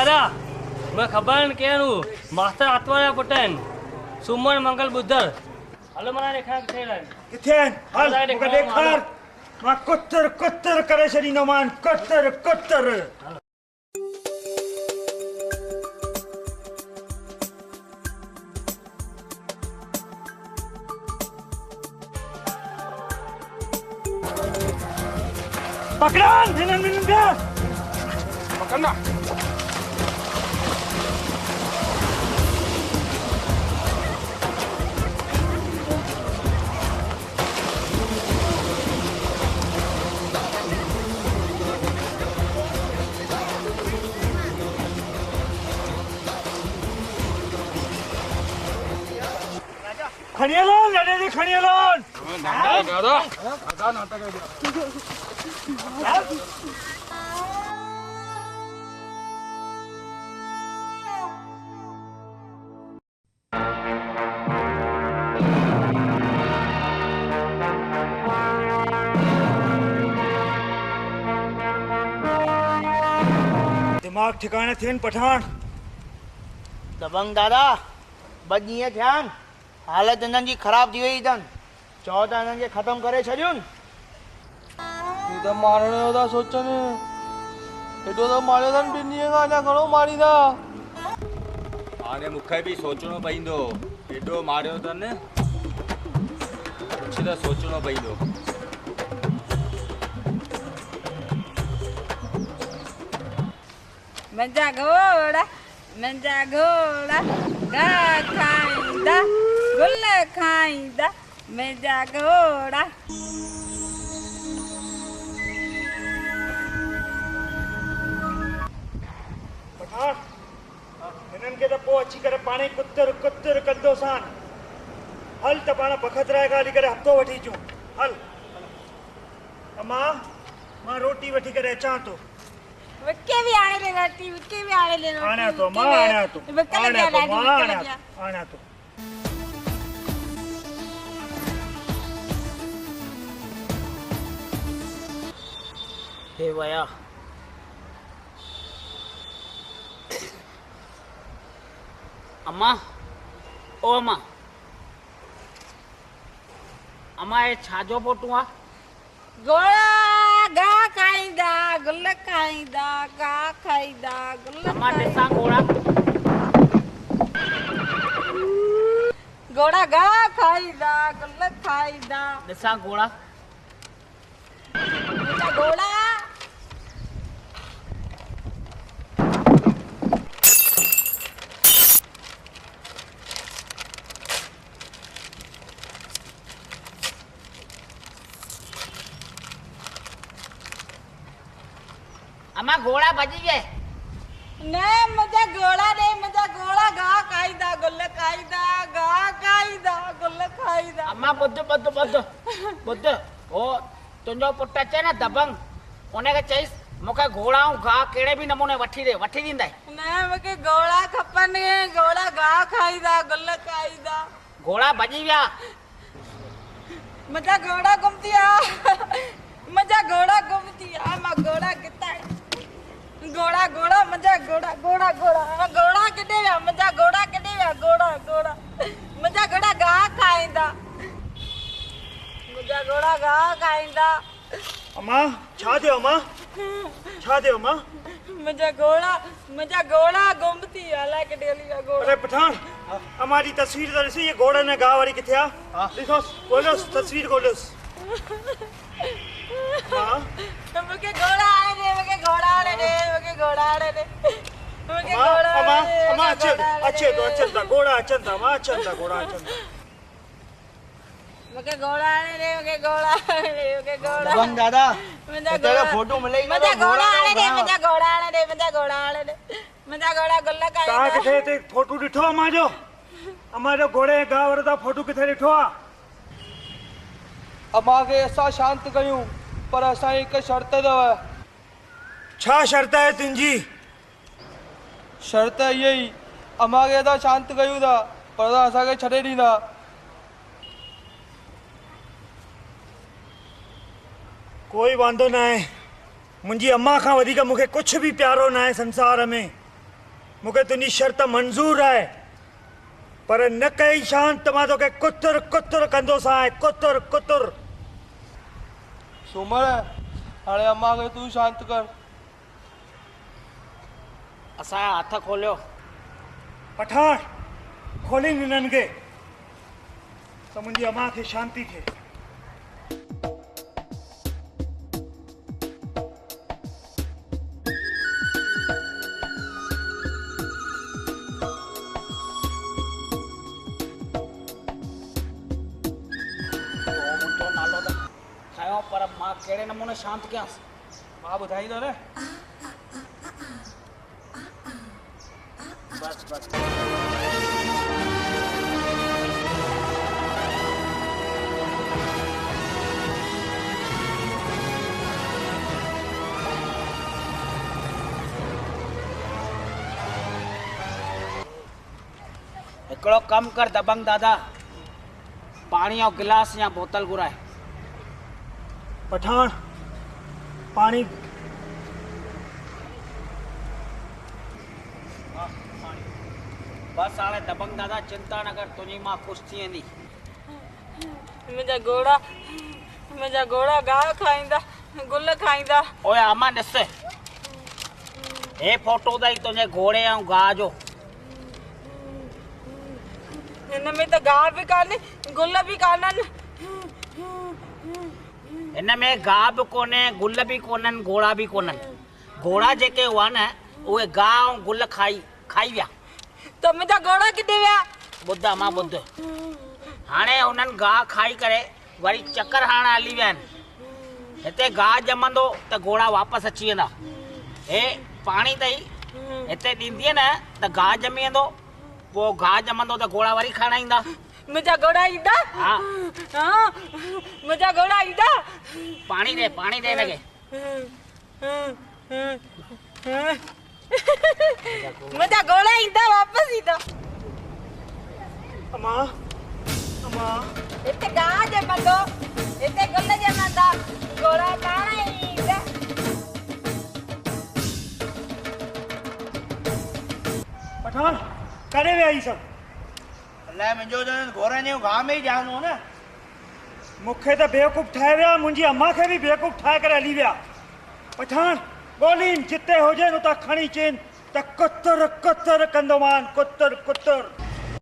दादा मैं खबर के मास्टर आत्मा पुटन सुमन मंगल बुद्धर हलो मना देखा किथे हल मूंखे ॾेखार मां कुतर कुतर करे छॾींदो मान कुतर कुतर पकड़ान हिननि ॿिन्हिनि खे पकड़ना खणी हलोन लड़े जी खणी हलोन दादा नाटक दिमाग ठिकाने थियन पठान दबंग दादा ॿ ॾींहं थिया आहिनि हालत हिननि जी ख़राब थी वई अथनि चओ त हिननि खे ख़तमु करे छॾियुनि ही तो मारने जो था सोचने एडो तो मारियो अथनि ॿिनि ॾींहंनि खां अञा घणो मारींदा हाणे मूंखे बि सोचणो पवंदो एॾो मारियो अथनि कुझु त सोचणो पवंदो मुंहिंजा घोड़ा घाह खाईंदा गुल खाईंदा मुंहिंजा घोड़ा पठान हिननि खे त पोइ अची करे पाण ई कुतर कुतर कंदोसान हल त पाण बखतराए खां हली करे हफ़्तो वठी अचूं हल अमां मां रोटी वठी करे अचां थो विके भी आने ले रोटी विके भी आने ले रोटी आना तो मां आना तो आना तो हे वया अम्मा ओ अम्मा अम्मा ये छाजो पोटू आ घोड़ा घाह खाईंदा गुल खाईंदा घाह खाईंदा गुल अम्मा ॾिसां घोड़ा घोड़ा घाह खाईंदा गुल खाईंदा ॾिसां घोड़ा मुंहिंजा घोड़ा अम्मा घोड़ा भजी गए न मुंहिंजा घोड़ा ॾे मुंहिंजा घोड़ा घाह खाईंदा गुल खाईंदा घाह खाईंदा गुल खाईंदा अम्मा ॿुध ॿुध ॿुध ॿुध हो तुंहिंजो पुटु अचे न दबंग उनखे चईसि मूंखे घोड़ा ऐं घाह कहिड़े बि नमूने वठी ॾींदई न मूंखे घोड़ा खपनि घोड़ा घाह खाईंदा गुल खाईंदा घोड़ा भजी विया मुंहिंजा घोड़ा गुम थी विया मुंहिंजा घोड़ा गुम थी विया मां घोड़ा किथां घोड़ा घोड़ा मुंहिंजा घोड़ा घोड़ा घोड़ा घोड़ा किथे विया मुंहिंजा घोड़ा किथे विया घोड़ा घोड़ा मुंहिंजा घोड़ा घाह खाईंदा मुंहिंजा घोड़ा घाह खाईंदा अम्मा छा थियो अम्मा छा थियो अम्मा मुंहिंजा घोड़ा गुम थी विया अलाए किथे हली विया घोड़ा अरे पठान अम्मा जी तस्वीर तो ॾिसी ये घोड़े ने गाह वारी किथे आहे ॾिसोसि ॻोल्हियोसि तस्वीर ॻोल्हियोसि मां मूंखे घोड़ा आणे ॾे मूंखे घोड़ा आणे ॾे मूंखे घोड़ा आणे ॾे मूंखे घोड़ा अम्मा अचे तो अचनि था घोड़ा अचनि था मां अचनि था घोड़ा अचनि था मूंखे घोड़ा आणे ॾे मूंखे घोड़ा आणे ॾे मूंखे घोड़ा दबंग दादा मुंहिंजा हिते घोड़ा फोटो मिले मुंहिंजा घोड़ा आणे ॾे मुंहिंजा घोड़ा आणे ॾे मुंहिंजा घोड़ा आणे ॾे मुंहिंजा घोड़ा गुल तव्हां खाईंदा किथे हिते फोटो ॾिठो अम्मा जो घोड़े गाह वारो तव्हां फोटो किथे ॾिठो आहे अम्मा खे असां शांत कयूं पर असांजी हिकु शर्त अथव छा शर्त आहे तुंहिंजी शर्त इहा ई अम्मा खे असां शांत कयूं था पर तव्हां असांखे छॾे ॾींदा कोई वांदो ना है मुंहिंजी अम्मा खां वधीक मूंखे कुझु बि प्यारो ना आहे संसार में मूंखे तुंहिंजी शर्त मंज़ूर आहे पर न कई शांत मां तोखे कुतर कुतर कंदोसांइ कुतर कुतर सूमर हाणे अम्मा खे तूं शांत कर असांजा हथ खोलियो पठाण खोलीनि हिननि खे त मुंहिंजी अम्मा खे शांती थिए मुंहिंजो नालो त खयों पर मां कहिड़े नमूने शांत कयांसि मां ॿुधाईंदो न बस बस हिकिड़ो कमु कर दबंग दादा पाणी जो गिलास या बोतल घुराए पठाण पाणी बस हाणे दबंग दादा चिंता न कर तुंहिंजी मां ख़ुशि थी वेंदी मुंहिंजा घोड़ा गाह खाईंदा गुल खाईंदा ओए अमा ॾिस हे फोटो अथई तुंहिंजे घोड़े ऐं गाह जो हिन में त गाह बि कान्हे गुल बि कान्हनि हिन में गाह बि कोन्हे गुल बि कोन्हनि घोड़ा बि कोन्हनि घोड़ा जेके हुआ न उहे गाह ऐं गुल खाई विया त मुंहिंजा घोड़ा किथे विया ॿुध मां ॿुध हाणे हुननि गाह खाई करे वरी चकर हणण हली विया आहिनि हिते गाह ॼमंदो त घोड़ा वापसि अची वेंदा हे पाणी अथई हिते ॾींदीअ न त गाह ॼमी वेंदो पोइ गाह ॼमंदो त घोड़ा वरी खाइण ईंदा मुंहिंजा घोड़ा ईंदा हा मुंहिंजा घोड़ा ईंदा पाणी ॾे हिनखे मुंहिंजा घोड़ा ईंदा वापसि ईंदा अम्मा अम्मा हिते गाह ॼमंदो हिते गुल ॼमंदा घोड़ा पाण ई ईंदा पठाण काॾे विया ही सभु अलाए मुंहिंजो त घोड़नि जो गाह में ई ॼान हो न मूंखे त बेवकूफ़ ठाहे विया मुंहिंजी अम्मा खे बि बेवकूफ़ ठाहे करे हली विया पठाण ॻोल्हीनि जिते हुजनि उतां खणी अचनि त कुतर कुतर कंदोमान कुतर कुतर